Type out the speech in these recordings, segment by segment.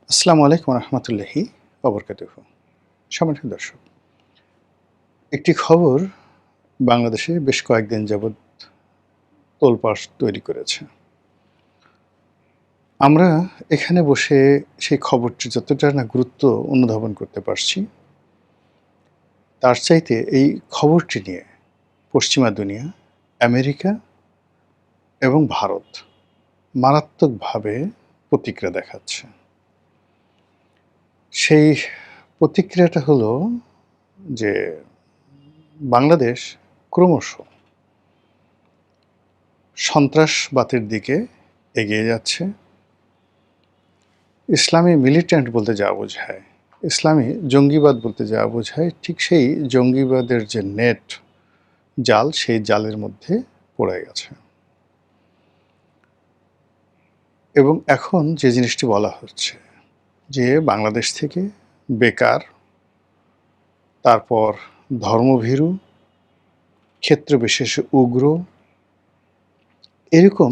আসসালামু আলাইকুম রহমতুল্লাহি ওবরকাতুহু। সম্মানিত দর্শক, একটি খবর বাংলাদেশে বেশ কয়েকদিন যাবৎ তোলপাড় তৈরি করেছে। আমরা এখানে বসে সেই খবরটি যতটা না গুরুত্ব অনুধাবন করতে পারছি, তার চাইতে এই খবরটি নিয়ে পশ্চিমা দুনিয়া, আমেরিকা এবং ভারত মারাত্মকভাবে প্রতিক্রিয়া দেখাচ্ছে। সেই প্রতিক্রিয়াটা হলো যে বাংলাদেশ ক্রমশ সন্ত্রাসবাদের দিকে এগিয়ে যাচ্ছে। ইসলামী মিলিট্যান্ট বলতে যা বোঝায়, ইসলামী জঙ্গিবাদ বলতে যা বোঝায়, ঠিক সেই জঙ্গিবাদের যে নেট, জাল, সেই জালের মধ্যে পড়ে গেছে। এবং এখন যে জিনিসটি বলা হচ্ছে যে বাংলাদেশ থেকে বেকার, তারপর ধর্মভীরু, ক্ষেত্রবিশেষে উগ্র, এরকম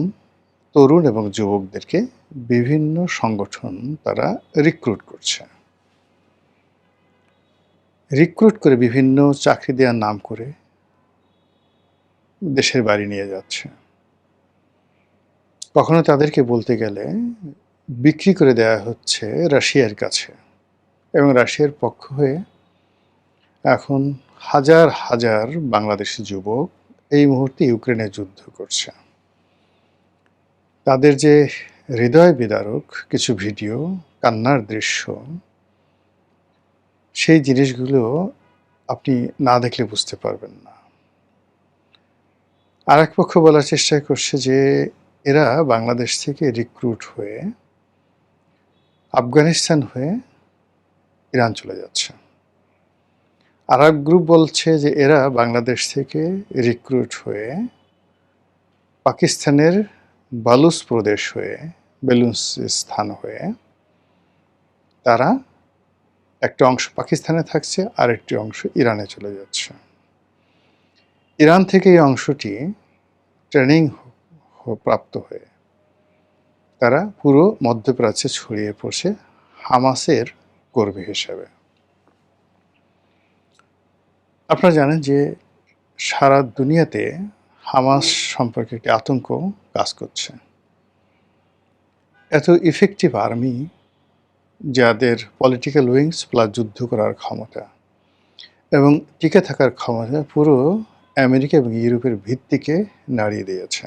তরুণ এবং যুবকদেরকে বিভিন্ন সংগঠন তারা রিক্রুট করছে। রিক্রুট করে বিভিন্ন চাকরি দেওয়ার নাম করে দেশের বাড়ি নিয়ে যাচ্ছে। কখনো তাদেরকে বলতে গেলে বিক্রি করে দেওয়া হচ্ছে রাশিয়ার কাছে, এবং রাশিয়ার পক্ষ হয়ে এখন হাজার হাজার বাংলাদেশি যুবক এই মুহূর্তে ইউক্রেনে যুদ্ধ করছে। তাদের যে হৃদয় বিদারক কিছু ভিডিও, কান্নার দৃশ্য, সেই জিনিসগুলো আপনি না দেখলে বুঝতে পারবেন না। আর এক পক্ষ বলার চেষ্টা করছে যে এরা বাংলাদেশ থেকে রিক্রুট হয়ে আফগানিস্তান হয়ে ইরান চলে যাচ্ছে। আর এক গ্রুপ বলছে যে এরা বাংলাদেশ থেকে রিক্রুট হয়ে পাকিস্তানের বালুচ প্রদেশ হয়ে, বেলুচিস্তান হয়ে, তারা একটা অংশ পাকিস্তানে থাকছে, আরেকটি অংশ ইরানে চলে যাচ্ছে। ইরান থেকে এই অংশটি ট্রেনিং প্রাপ্ত হয়ে তারা পুরো মধ্যপ্রাচ্যে ছড়িয়ে পড়ছে হামাসের কর্মী হিসাবে। আপনারা জানেন যে সারা দুনিয়াতে হামাস সম্পর্কে একটি আতঙ্ক কাজ করছে। এত ইফেক্টিভ আর্মি, যাদের পলিটিক্যাল উইংস প্লাস যুদ্ধ করার ক্ষমতা এবং টিকে থাকার ক্ষমতা পুরো আমেরিকা এবং ইউরোপের ভিত্তিকে নাড়িয়ে দিয়েছে।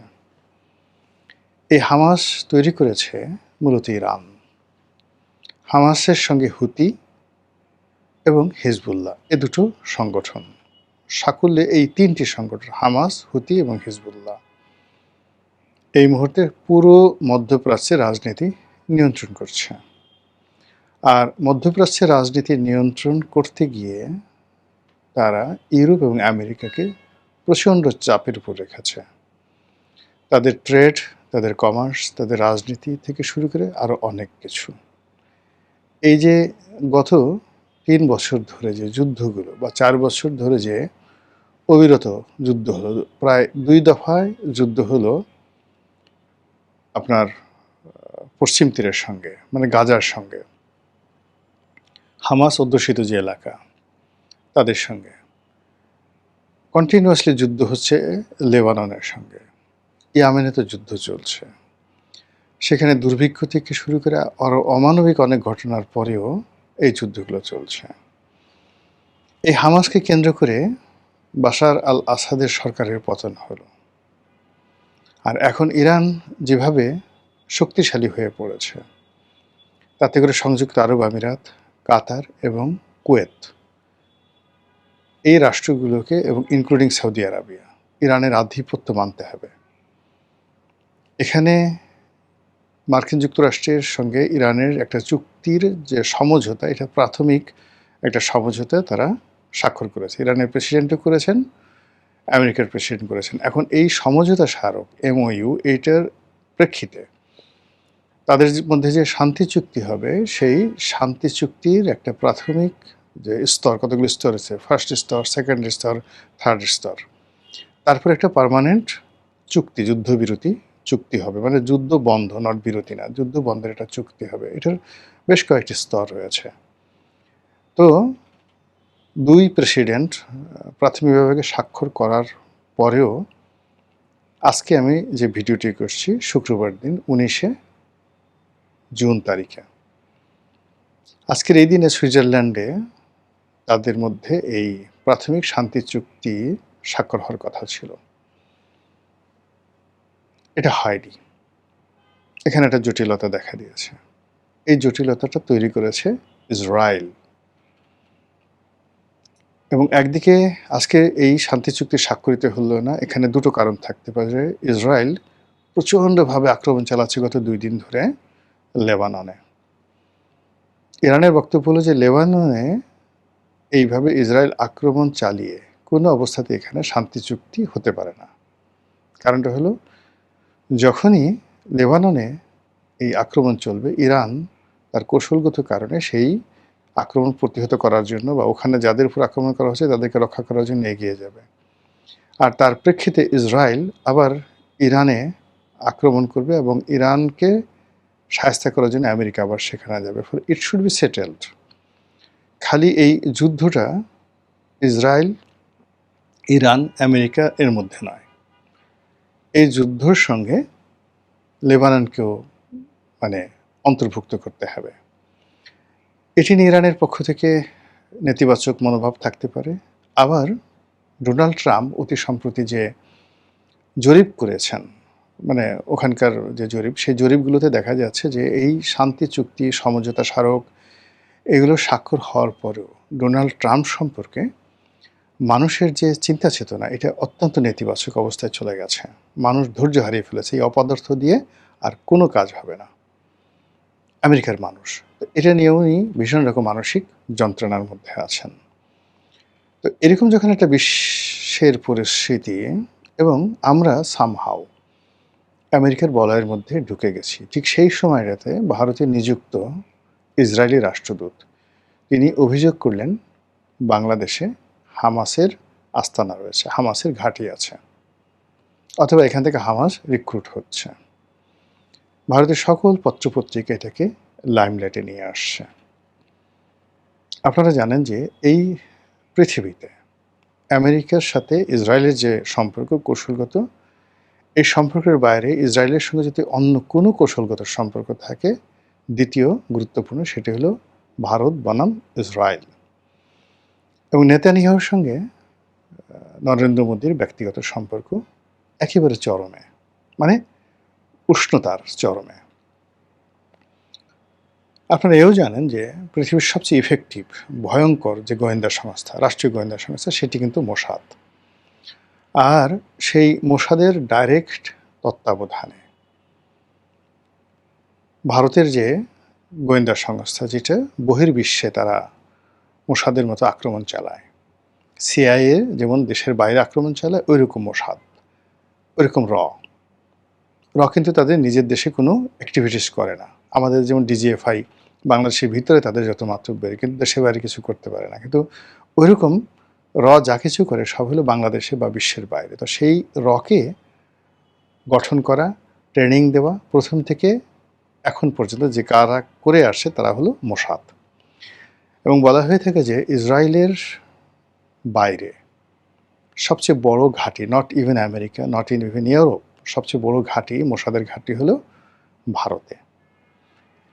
এই হামাস তৈরি করেছে মূলত ইরান। হামাসের সঙ্গে হুতি এবং হিজবুল্লাহ, এ দুটো সংগঠন, সাকুল্যে এই তিনটি সংগঠন, হামাস, হুতি এবং হিজবুল্লাহ, এই মুহূর্তে পুরো মধ্যপ্রাচ্যের রাজনীতি নিয়ন্ত্রণ করছে। আর মধ্যপ্রাচ্যের রাজনীতি নিয়ন্ত্রণ করতে গিয়ে তারা ইউরোপ এবং আমেরিকাকে প্রচণ্ড চাপের উপর রেখেছে। তাদের ট্রেড, তাদের কমার্স, তাদের রাজনীতি থেকে শুরু করে আরও অনেক কিছু। এই যে গত 3 বছর ধরে যে যুদ্ধগুলো, বা 4 বছর ধরে যে অবিরত যুদ্ধ হলো, প্রায় 2 দফায় যুদ্ধ হলো আপনার পশ্চিম তীরের সঙ্গে, মানে গাজার সঙ্গে, হামাস অধ্যুষিত যে এলাকা তাদের সঙ্গে। কন্টিনিউয়াসলি যুদ্ধ হচ্ছে লেবাননের সঙ্গে, ইয়ামেনে তো যুদ্ধ চলছে। সেখানে দুর্ভিক্ষ থেকে শুরু করে আরও অমানবিক অনেক ঘটনার পরেও এই যুদ্ধগুলো চলছে। এই হামাসকে কেন্দ্র করে বাশার আল আসাদের সরকারের পতন হলো। আর এখন ইরান যেভাবে শক্তিশালী হয়ে পড়েছে, তাতে করে সংযুক্ত আরব আমিরাত, কাতার এবং কুয়েত, এই রাষ্ট্রগুলোকে এবং ইনক্লুডিং সৌদি আরবিয়া, ইরানের আধিপত্য মানতে হবে। এখানে মার্কিন যুক্তরাষ্ট্রের সঙ্গে ইরানের একটা চুক্তির যে সমঝোতা, এটা প্রাথমিক একটা সমঝোতা তারা স্বাক্ষর করেছে। ইরানের প্রেসিডেন্টও করেছেন, আমেরিকার প্রেসিডেন্ট করেছেন। এখন এই সমঝোতা স্মারক MOU, এইটার প্রেক্ষিতে তাদের মধ্যে যে শান্তি চুক্তি হবে, সেই শান্তি চুক্তির একটা প্রাথমিক যে স্তর, কতগুলো স্তর আছে, ফার্স্ট স্তর, সেকেন্ড স্তর, থার্ড স্তর, তারপর একটা পার্মানেন্ট চুক্তি, যুদ্ধবিরতি চুক্তি হবে, মানে যুদ্ধ বন্ধ, নট বিরতি না, যুদ্ধ বন্ধের একটা চুক্তি হবে। এটার বেশ কয়েকটি স্তর রয়েছে। তো ২ প্রেসিডেন্ট প্রাথমিকভাবে স্বাক্ষর করার পরেও আজকে আমি যে ভিডিওটি করছি শুক্রবার দিন ১৯শে জুন তারিখে। আজকের এই দিনে সুইজারল্যান্ডে তাদের মধ্যে এই প্রাথমিক শান্তি চুক্তি স্বাক্ষর হওয়ার কথা ছিল। এটা হয়নি। এখানে একটা জটিলতা দেখা দিয়েছে। এই জটিলতাটা তৈরি করেছে ইসরায়েল। এবং একদিকে আজকে এই শান্তি চুক্তি স্বাক্ষরিত হলো না, এখানে দুটো কারণ থাকতে পারে। ইসরায়েল প্রচণ্ডভাবে আক্রমণ চালাচ্ছে গত ২ দিন ধরে লেবাননে। ইরানের বক্তব্য হলো যে লেবাননে এইভাবে ইসরায়েল আক্রমণ চালিয়ে কোনো অবস্থাতে এখানে শান্তি চুক্তি হতে পারে না। কারণটা হলো, যখনই লেবাননে এই আক্রমণ চলবে, ইরান তার কৌশলগত কারণে সেই আক্রমণ প্রতিহত করার জন্য বা ওখানে যাদের উপর আক্রমণ করা হচ্ছে তাদেরকে রক্ষা করার জন্য এগিয়ে যাবে। আর তার প্রেক্ষিতে ইসরায়েল আবার ইরানে আক্রমণ করবে এবং ইরানকে শায়েস্তা করার জন্য আমেরিকা আবার সেখানে যাবে। ফলে ইট শুড বি সেটেলড। খালি এই যুদ্ধটা ইসরায়েল, ইরান, আমেরিকা এর মধ্যে নয়। এই যুদ্ধর সঙ্গে লেবাননকেও মানে অন্তর্ভুক্ত করতে হবে। এটি নিয়ে ইরানের পক্ষ থেকে নেতিবাচক মনোভাব থাকতে পারে। আবার ডোনাল্ড ট্রাম্প অতি সম্প্রতি যে জরিপ করেছেন, মানে ওখানকার যে জরিপ, সেই জরিপগুলোতে দেখা যাচ্ছে যে এই শান্তি চুক্তি, সমঝোতা স্মারক এগুলো স্বাক্ষর হওয়ার পরেও ডোনাল্ড ট্রাম্প সম্পর্কে মানুষের যে চিন্তা চেতনা, এটা অত্যন্ত নেতিবাচক অবস্থায় চলে গেছে। মানুষ ধৈর্য হারিয়ে ফেলেছে। এই অপদার্থ দিয়ে আর কোনো কাজ হবে না। আমেরিকার মানুষ এটা নিয়েও ভীষণ রকম মানসিক যন্ত্রণার মধ্যে আছেন। তো এরকম যখন একটা বিশ্বের পরিস্থিতি এবং আমরা সামহাও আমেরিকার বলয়ের মধ্যে ঢুকে গেছি, ঠিক সেই সময়টাতে ভারতে নিযুক্ত ইসরায়েলি রাষ্ট্রদূত তিনি অভিযোগ করলেন বাংলাদেশে হামাসের আস্তানা রয়েছে, হামাসের ঘাঁটি আছে, অথবা এখান থেকে হামাস রিক্রুট হচ্ছে। ভারতের সকল পত্রপত্রিকা এটাকে লাইমলাইটে নিয়ে আসছে। আপনারা জানেন যে এই পৃথিবীতে আমেরিকার সাথে ইসরায়েলের যে সম্পর্ক কৌশলগত, এই সম্পর্কের বাইরে ইসরায়েলের সঙ্গে যদি অন্য কোনো কৌশলগত সম্পর্ক থাকে, দ্বিতীয় গুরুত্বপূর্ণ সেটি হলো ভারত বনাম ইসরায়েল। এবং নেতানিয়াহুর সঙ্গে নরেন্দ্র মোদীর ব্যক্তিগত সম্পর্ক একেবারে চরমে, মানে উষ্ণতার চরমে। আপনারা এও জানেন যে পৃথিবীর সবচেয়ে ইফেক্টিভ, ভয়ঙ্কর যে গোয়েন্দা সংস্থা, রাষ্ট্রীয় গোয়েন্দা সংস্থা, সেটি কিন্তু মোসাদ। আর সেই মোসাদের ডাইরেক্ট তত্ত্বাবধানে ভারতের যে গোয়েন্দা সংস্থা, যেটা বহির্বিশ্বে তারা মোসাদের মতো আক্রমণ চালায়, সিআইএ যেমন দেশের বাইরে আক্রমণ চালায়, ওইরকম মোসাদ, ওইরকম র কিন্তু তাদের নিজের দেশে কোনো অ্যাক্টিভিটিস করে না। আমাদের যেমন ডিজিএফআই বাংলাদেশের ভিতরে তাদের যত মাত্রা বেড়ে, কিন্তু দেশের বাইরে কিছু করতে পারে না। কিন্তু ওইরকম যা কিছু করে সব হলো বাংলাদেশে বা বিশ্বের বাইরে। তো সেই কে গঠন করা, ট্রেনিং দেওয়া, প্রথম থেকে এখন পর্যন্ত যে কারা করে আসছে তারা হলো মোসাদ। এবং বলা হয়ে থাকে যে ইসরায়েলের বাইরে সবচেয়ে বড় ঘাঁটি, not even America, not even Europe, সবচেয়ে বড় ঘাঁটি, মোসাদের ঘাঁটি হলো ভারতে।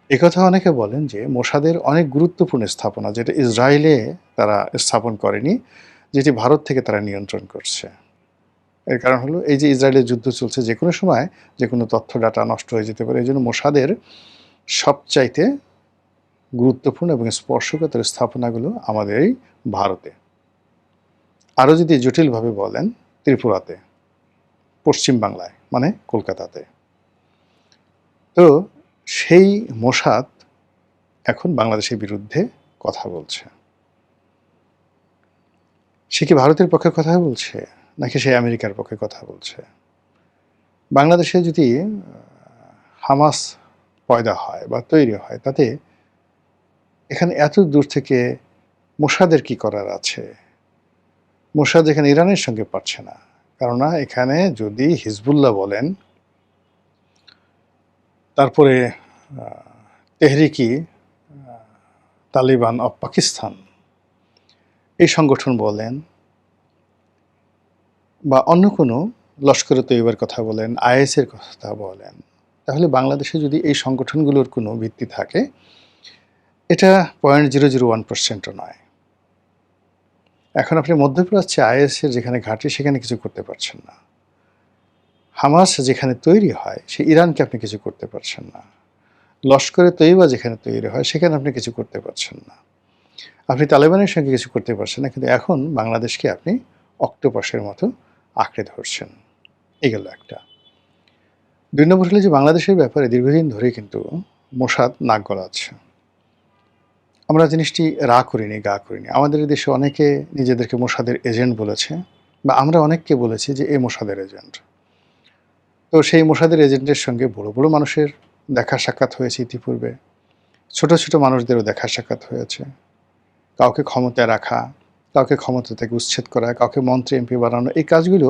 একথা অনেকে বলেন যে মোসাদের অনেক গুরুত্বপূর্ণ স্থাপনা যেটা ইসরায়েলে তারা স্থাপন করেনি, যেটি ভারত থেকে তারা নিয়ন্ত্রণ করছে। এর কারণ হলো এই যে ইসরায়েলের যুদ্ধ চলছে, যে কোনো সময় যে কোনো তথ্য ডাটা নষ্ট হয়ে যেতে পারে। এই জন্য মোসাদের সবচাইতে গুরুত্বপূর্ণ এবং স্পর্শকাতর স্থাপনাগুলো আমাদের এই ভারতে। আরও যদি জটিলভাবে বলেন, ত্রিপুরাতে, পশ্চিম বাংলায়, মানে কলকাতাতে। তো সেই মোসাদ এখন বাংলাদেশের বিরুদ্ধে কথা বলছে। সে কি ভারতের পক্ষে কথা বলছে নাকি সে আমেরিকার পক্ষে কথা বলছে? বাংলাদেশে যদি হামাস পয়দা হয় বা তৈরি হয়, তাতে এখানে এত দূর থেকে মোসাদের কি করার আছে? মোসাদ এখানে ইরানের সঙ্গে পারছে না, কেননা এখানে যদি হিজবুল্লাহ বলেন তারপরে তেহরিকি তালিবান অফ পাকিস্তান এই সংগঠন বলেন, বা অন্য কোনো লস্করে তৈয়বার কথা বলেন, আইএসের কথা বলেন, তাহলে বাংলাদেশে যদি এই সংগঠনগুলোর কোনো ভিত্তি থাকে, এটা 0.001%ও নয়। এখন আপনি মধ্যপ্রাচ্যে আইএসের যেখানে ঘাঁটি সেখানে কিছু করতে পারছেন না। হামাস যেখানে তৈরি হয় সে ইরানকে আপনি কিছু করতে পারছেন না। লস্করে তৈয়বা যেখানে তৈরি হয় সেখানে আপনি কিছু করতে পারছেন না। আপনি তালেবানের সঙ্গে কিছু করতে পারছেন না, কিন্তু এখন বাংলাদেশকে আপনি অক্টোপাসের মতো আঁকড়ে ধরছেন। এই গেল একটা। ২ নম্বর হলো যে বাংলাদেশের ব্যাপারে দীর্ঘদিন ধরে কিন্তু মোসাদ নাক গলাচ্ছে। আমরা জিনিসটি রা করিনি, গা করিনি। আমাদের দেশে অনেকে নিজেদেরকে মোসাদের এজেন্ট বলেছে, বা আমরা অনেককে বলেছি যে এ মোসাদের এজেন্ট। তো সেই মোসাদের এজেন্টের সঙ্গে বড় বড় মানুষের দেখা সাক্ষাৎ হয়েছে ইতিপূর্বে, ছোট ছোট মানুষদেরও দেখা সাক্ষাৎ হয়েছে। কাউকে ক্ষমতায় রাখা, কাউকে ক্ষমতা থেকে উচ্ছেদ করা, কাউকে মন্ত্রী এমপি বানানো, এই কাজগুলো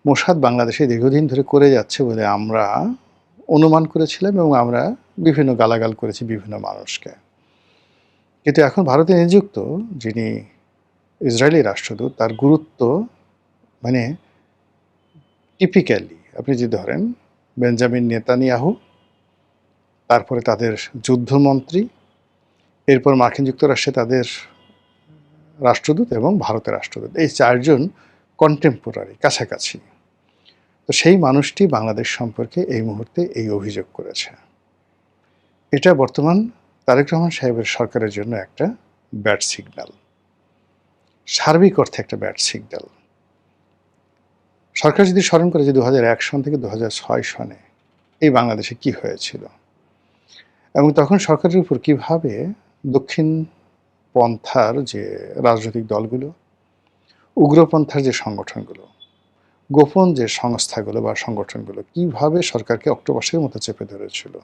মোসাদ বাংলাদেশে দীর্ঘদিন ধরে করে যাচ্ছে বলে আমরা অনুমান করেছিলাম, এবং আমরা বিভিন্ন গালাগাল করেছি বিভিন্ন মানুষকে। কিন্তু এখন ভারতে নিযুক্ত যিনি ইসরায়েলি রাষ্ট্রদূত, তার গুরুত্ব মানে টিপিক্যালি আপনি যদি ধরেন বেঞ্জামিন নেতানিয়াহু, তারপরে তাদের যুদ্ধমন্ত্রী, এরপর মার্কিন যুক্তরাষ্ট্রে তাদের রাষ্ট্রদূত এবং ভারতের রাষ্ট্রদূত, এই 4 জন কন্টেম্পোরারি, কাছাকাছি। তো সেই মানুষটি বাংলাদেশ সম্পর্কে এই মুহূর্তে এই অভিযোগ করেছে। এটা বর্তমান তারেক রহমান সাহেবের সরকারের জন্য একটা ব্যাড সিগন্যাল, সার্বিক অর্থে একটা ব্যাড সিগন্যাল। সরকার যদি স্মরণ করে যে 2001 সন থেকে 2006 সনে এই বাংলাদেশে কি হয়েছিল, এবং তখন সরকারের উপর কিভাবে দক্ষিণ পন্থার যে রাজনৈতিক দলগুলো, উগ্রপন্থার যে সংগঠনগুলো, গোপন যে সংস্থাগুলো বা সংগঠনগুলো কিভাবে সরকারকে অক্টোপাসের মতো চেপে ধরেছিল,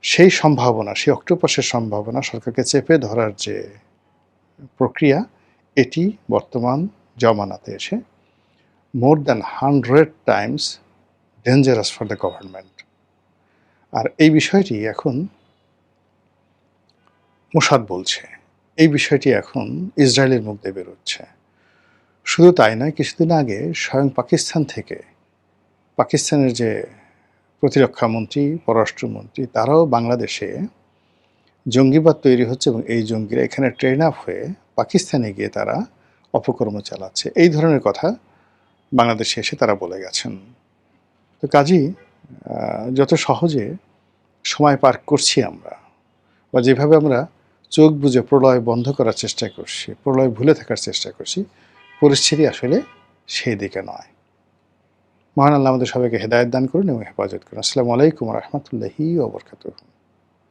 সেই সম্ভাবনা, সেই অক্টোপাসের সম্ভাবনা, সরকারকে চেপে ধরার যে প্রক্রিয়া, এটি বর্তমান জমানাতে এসে more than 100 times dangerous for the government. আর এই বিষয়টি এখন মোসাদ বলছে, এই বিষয়টি এখন ইসরায়েলের মুখ দিয়ে বেরোচ্ছে। শুধু তাই নয়, কিছুদিন আগে স্বয়ং পাকিস্তান থেকে পাকিস্তানের যে প্রতিরক্ষামন্ত্রী, পররাষ্ট্রমন্ত্রী, তারাও বাংলাদেশে জঙ্গিবাদ তৈরি হচ্ছে এবং এই জঙ্গিরা এখানে ট্রেন আপ হয়ে পাকিস্তানে গিয়ে তারা অপকর্ম চালাচ্ছে, এই ধরনের কথা বাংলাদেশে এসে তারা বলে গেছেন। তো কাজেই যত সহজে সময় পার করছি আমরা, বা যেভাবে আমরা চোখ বুজে প্রলয় বন্ধ করার চেষ্টা করছি, প্রলয় ভুলে থাকার চেষ্টা করছি, পরিস্থিতি আসলে সেই দিকে নয়। মহান আল্লাহ আমাদের সবাইকে হেদায়েত দান করুন এবং হেফাজত করুন। আসসালামু আলাইকুম ওয়া রাহমাতুল্লাহি ওয়া বারাকাতুহু।